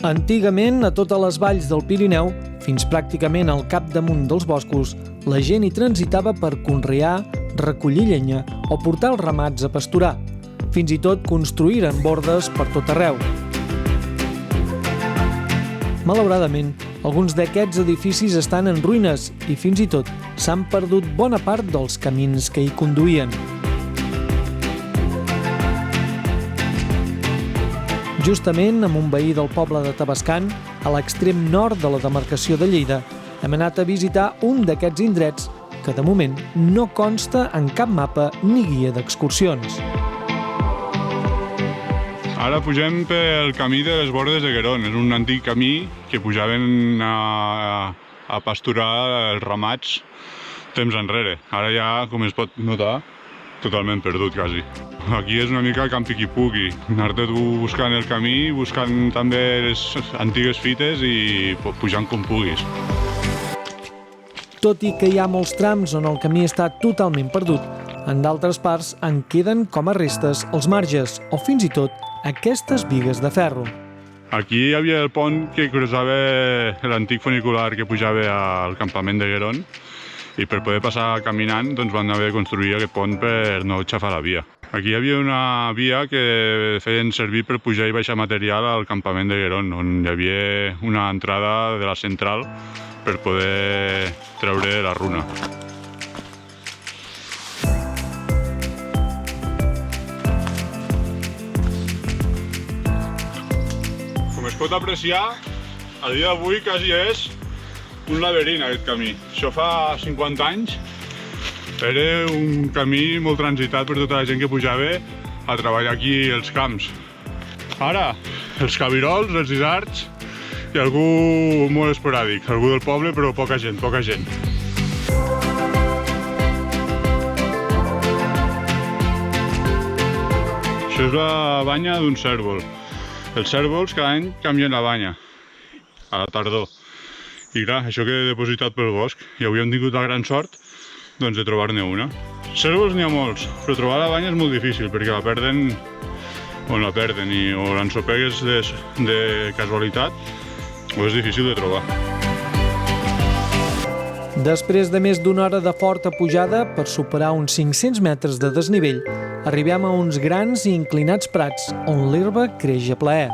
Antigament, a totes les valls del Pirineu, fins pràcticament al capdamunt dels boscos, la gent hi transitava per conrear, recollir llenya o portar els ramats a pasturar. Fins i tot construïren bordes per tot arreu. Malauradament, alguns d'aquests edificis estan en ruïnes i fins i tot s'han perdut bona part dels camins que hi conduïen. Justament amb un veí del poble de Tavascan, a l'extrem nord de la demarcació de Lleida, hem anat a visitar un d'aquests indrets que de moment no consta en cap mapa ni guia d'excursions. Ara pugem pel camí de les Bordes de Gueron. És un antic camí que pujaven a pasturar els ramats temps enrere. Ara ja, com es pot notar, totalment perdut, quasi. Aquí és una mica camp piqui-puqui. Anar-te tu buscant el camí, buscant també les antigues fites i pujant com puguis. Tot i que hi ha molts trams on el camí està totalment perdut, en d'altres parts en queden com a restes els marges o fins i tot aquestes bigues de ferro. Aquí hi havia el pont que cruzava l'antic funicular que pujava al campament de Gueron i per poder passar caminant doncs van haver de construir aquest pont per no xafar la via. Aquí hi havia una via que feien servir per pujar i baixar material al campament de Gueron, on hi havia una entrada de la central per poder treure la runa. Com es pot apreciar, a dia d'avui quasi és un laberint aquest camí. Això fa 50 anys era un camí molt transitat per tota la gent que pujava a treballar aquí als camps. Ara, els cabirols, els isards i algú molt esporàdic, algú del poble, però poca gent, poca gent. Això és la banya d'un cérvol. Els cérvols cada any canvien la banya, a la tardor. I clar, això queda depositat pel bosc i avui hem tingut la gran sort doncs de trobar-ne una. Cérvols n'hi ha molts, però trobar la banya és molt difícil perquè la perden o l'ensopegues de casualitat o és difícil de trobar. Després de més d'una hora de forta pujada per superar uns 500 metres de desnivell, arribem a uns grans i inclinats prats on l'herba creix a plaer.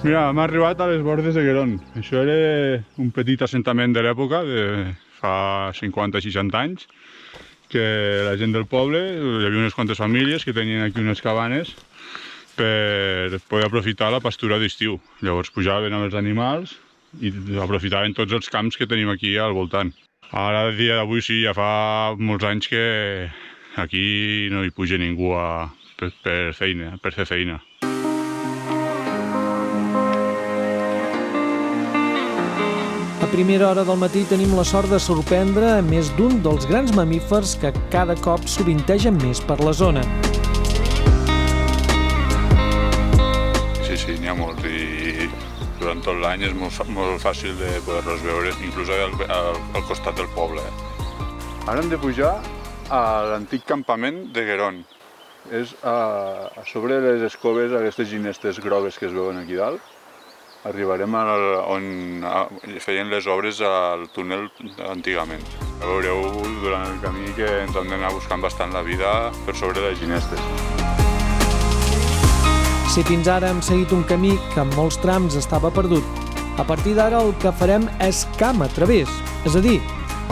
Mira, hem arribat a les Bordes de Gueron. Això era un petit assentament de l'època, de fa 50-60 anys, que la gent del poble, hi havia unes quantes famílies que tenien aquí unes cabanes per poder aprofitar la pastura d'estiu. Llavors pujaven amb els animals i aprofitaven tots els camps que tenim aquí al voltant. Ara, a dia d'avui, sí, ja fa molts anys que aquí no hi puja ningú per fer feina. A primera hora del matí tenim la sort de sorprendre a més d'un dels grans mamífers que cada cop sovintegen més per la zona. Sí, n'hi ha molts i durant tot l'any és molt fàcil de poder-los veure, inclús al costat del poble. Ara hem de pujar a l'antic campament de Gueron. És a sobre les escoves, aquestes ginestes grogues que es veuen aquí dalt. Arribarem on feien les obres al túnel antigament. Veureu durant el camí que ens hem d'anar buscant bastant la vida per sobre les ginestes. Si fins ara hem seguit un camí que en molts trams estava perdut, a partir d'ara el que farem és camp a través, és a dir,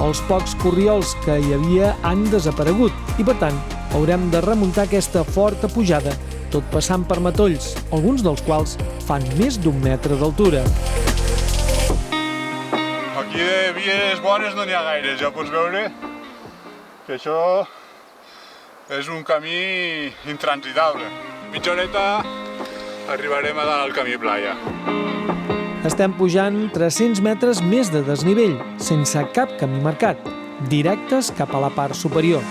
els pocs corriols que hi havia han desaparegut i, per tant, haurem de remuntar aquesta forta pujada, tot passant per matolls, alguns dels quals fan més d'1 metre d'altura. Aquí de vies bones no n'hi ha gaires, ja pots veure que això és un camí intransitable. Mitja horeta arribarem a dalt al camí playa. Estem pujant 300 metres més de desnivell, sense cap camí marcat, directes cap a la part superior.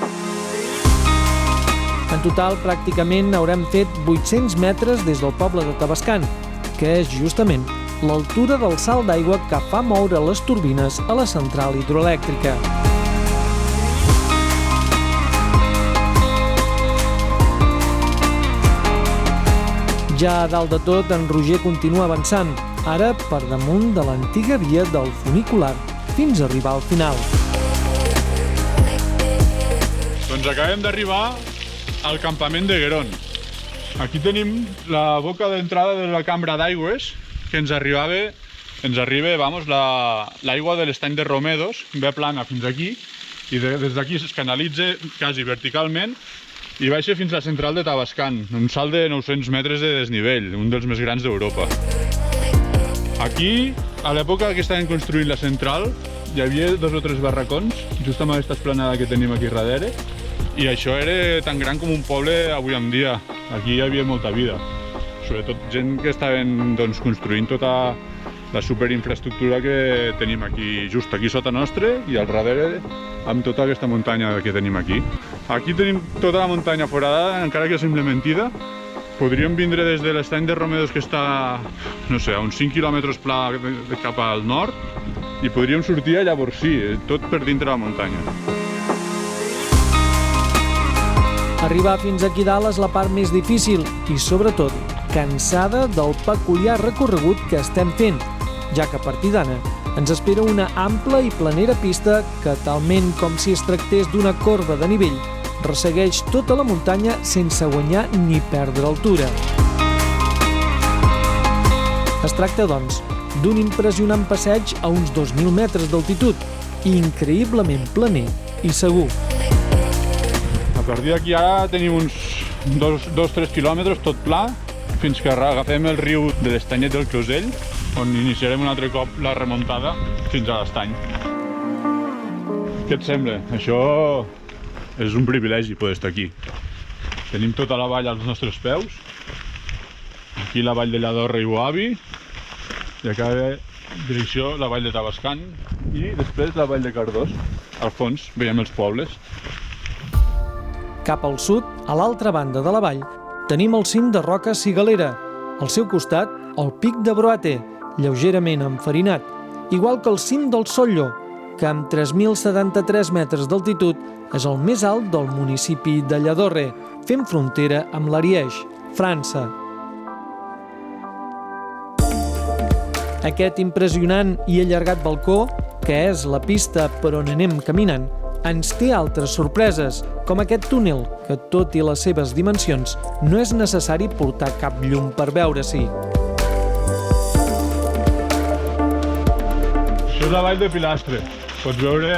En total, pràcticament haurem fet 800 metres des del poble de Tavascan, que és justament l'altura del salt d'aigua que fa moure les turbines a la central hidroelèctrica. Ja a dalt de tot, en Roger continua avançant, ara per damunt de l'antiga via del funicular, fins a arribar al final. Doncs acabem d'arribar al campament de Guerón. Aquí tenim la boca d'entrada de la cambra d'aigües, que ens arriba l'aigua de l'estany de Romedos, ve plana fins aquí, i des d'aquí es canalitza quasi verticalment i baixa fins a la central de Tavascan, un salt de 900 metres de desnivell, un dels més grans d'Europa. Aquí, a l'època que estaven construint la central, hi havia 2 o 3 barracons, just amb aquesta esplanada que tenim aquí darrere, i això era tan gran com un poble avui en dia. Aquí hi havia molta vida, sobretot gent que estaven construint tota la superinfraestructura que tenim aquí, just aquí sota nostre i al darrere amb tota aquesta muntanya que tenim aquí. Aquí tenim tota la muntanya forada, encara que sembla mentida. Podríem vindre des de l'estany de Romedos, que està, no sé, a uns 5 quilòmetres pla cap al nord, i podríem sortir a Llavorsí, tot per dintre la muntanya. Arribar fins aquí dalt és la part més difícil i, sobretot, cansada del peculiar recorregut que estem fent, ja que a partir d'ara ens espera una ampla i planera pista que, talment com si es tractés d'una corba de nivell, ressegueix tota la muntanya sense guanyar ni perdre altura. Es tracta, doncs, d'un impressionant passeig a uns 2.000 metres d'altitud, increïblement planer i segur. A partir d'aquí ara tenim uns 2-3 quilòmetres tot pla, fins que agafem el riu de l'estanyet del Closell, on iniciarem un altre cop la remuntada fins a l'estany. Què et sembla? Això és un privilegi poder estar aquí. Tenim tota la vall als nostres peus, aquí la vall de Lladorre i Boavi, i a cada direcció la vall de Tavascan i després la vall de Cardós. Al fons veiem els pobles. Cap al sud, a l'altra banda de la vall, tenim el cim de Roca Cigalera. Al seu costat, el pic de Broate, lleugerament enfarinat, igual que el cim del Sollo, que amb 3.073 metres d'altitud és el més alt del municipi de Lladorre, fent frontera amb l'Ariège, França. Aquest impressionant i allargat balcó, que és la pista per on anem caminant, ens té altres sorpreses, com aquest túnel, que tot i les seves dimensions no és necessari portar cap llum per veure-s'hi. Això és la vall de Pilastre. Pots veure,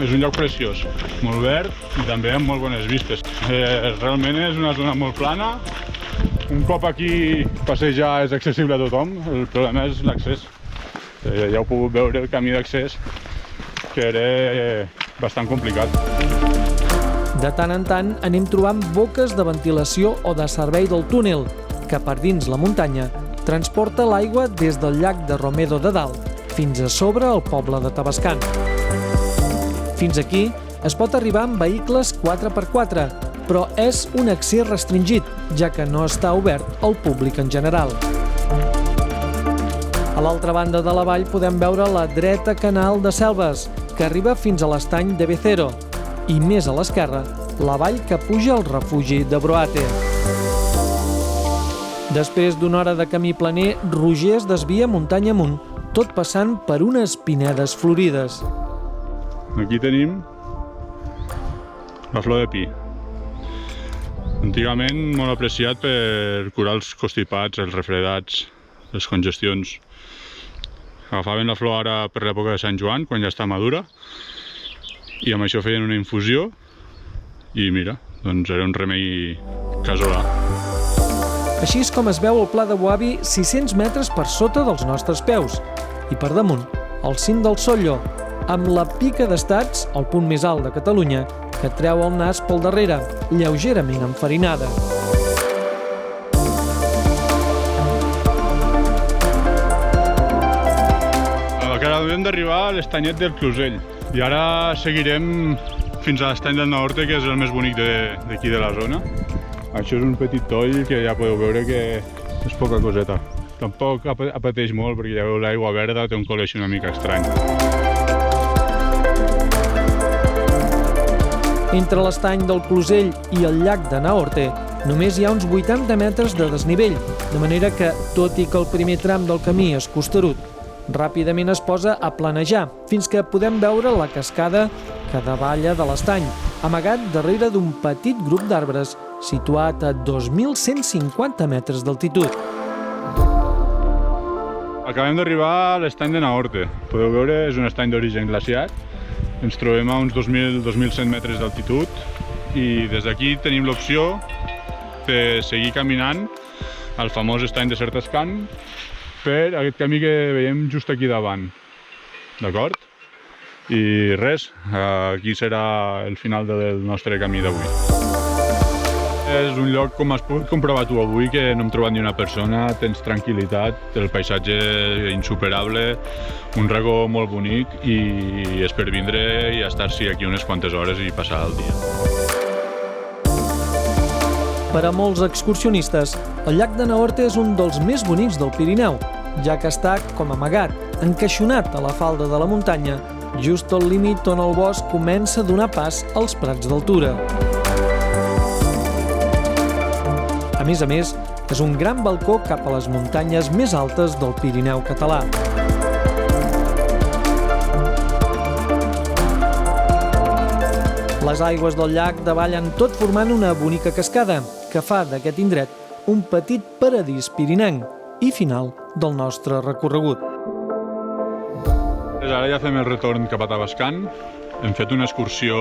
és un lloc preciós, molt verd i també amb molt bones vistes. Realment és una zona molt plana. Un cop aquí passejar és accessible a tothom, el problema és l'accés. Ja heu pogut veure el camí d'accés, que era bastant complicat. De tant en tant anem trobant boques de ventilació o de servei del túnel, que per dins la muntanya transporta l'aigua des del llac de Romedo de dalt fins a sobre el poble de Tavascan. Fins aquí es pot arribar amb vehicles 4x4, però és un accés restringit, ja que no està obert al públic en general. A l'altra banda de la vall podem veure la dreta Canal de Selves, que arriba fins a l'estany de Becero, i més a l'esquerra, la vall que puja al refugi de Broate. Després d'una hora de camí planer, Roger es desvia muntanya amunt, tot passant per unes pinedes florides. Aquí tenim la flor de pi. Antigament molt apreciat per curar els constipats, els refredats, les congestions. Agafaven la flor ara per l'època de Sant Joan, quan ja està madura, i amb això feien una infusió i mira, doncs era un remei casolà. Així és com es veu el Pla de Boavi 600 metres per sota dels nostres peus i per damunt, el cim del Sollo, amb la Pica d'Estats, el punt més alt de Catalunya, que treu el nas pel darrere, lleugerament enfarinada. Acabem d'arribar a l'estanyet del Closell i ara seguirem fins a l'estany del Naorte, que és el més bonic d'aquí de la zona. Això és un petit toll que ja podeu veure que és poca coseta. Tampoc apeteix molt perquè ja veu l'aigua verda, té un color una mica estrany. Entre l'estany del Closell i el llac de Naorte Només hi ha uns 80 metres de desnivell, de manera que, tot i que el primer tram del camí és costerut, ràpidament es posa a planejar, fins que podem veure la cascada que davalla de l'estany, amagat darrere d'un petit grup d'arbres situat a 2.150 metres d'altitud. Acabem d'arribar a l'estany de Nahorte. Podeu veure, és un estany d'origen glaciar. Ens trobem a uns 2.100 metres d'altitud i des d'aquí tenim l'opció de seguir caminant al famós estany de Sertascan per aquest camí que veiem just aquí davant. D'acord? I res, aquí serà el final del nostre camí d'avui. És un lloc, com has pogut comprovar tu avui, que no hem trobat ni una persona, tens tranquil·litat, el paisatge insuperable, un racó molt bonic i és per vindre i estar-s'hi aquí unes quantes hores i passar el dia. Per a molts excursionistes, el llac de Nahorte és un dels més bonics del Pirineu, ja que està com amagat, encaixonat a la falda de la muntanya, just al límit on el bosc comença a donar pas als prats d'altura. A més, és un gran balcó cap a les muntanyes més altes del Pirineu català. Les aigües del llac davallen tot formant una bonica cascada, que fa d'aquest indret un petit paradís pirinenc i final del nostre recorregut. Ara ja fem el retorn cap a Tavascan. Hem fet una excursió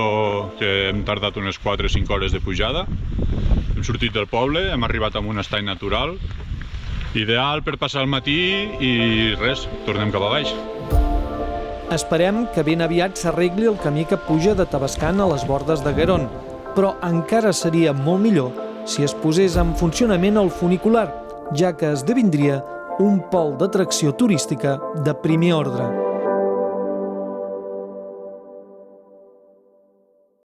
que hem tardat unes 4 o 5 hores de pujada. Hem sortit del poble, hem arribat a un estany natural, ideal per passar el matí i res, tornem cap a baix. Esperem que ben aviat s'arregli el camí que puja de Tavascan a les bordes de Gueron, però encara seria molt millor si es posés en funcionament el funicular, ja que esdevindria un pol d'atracció turística de primer ordre.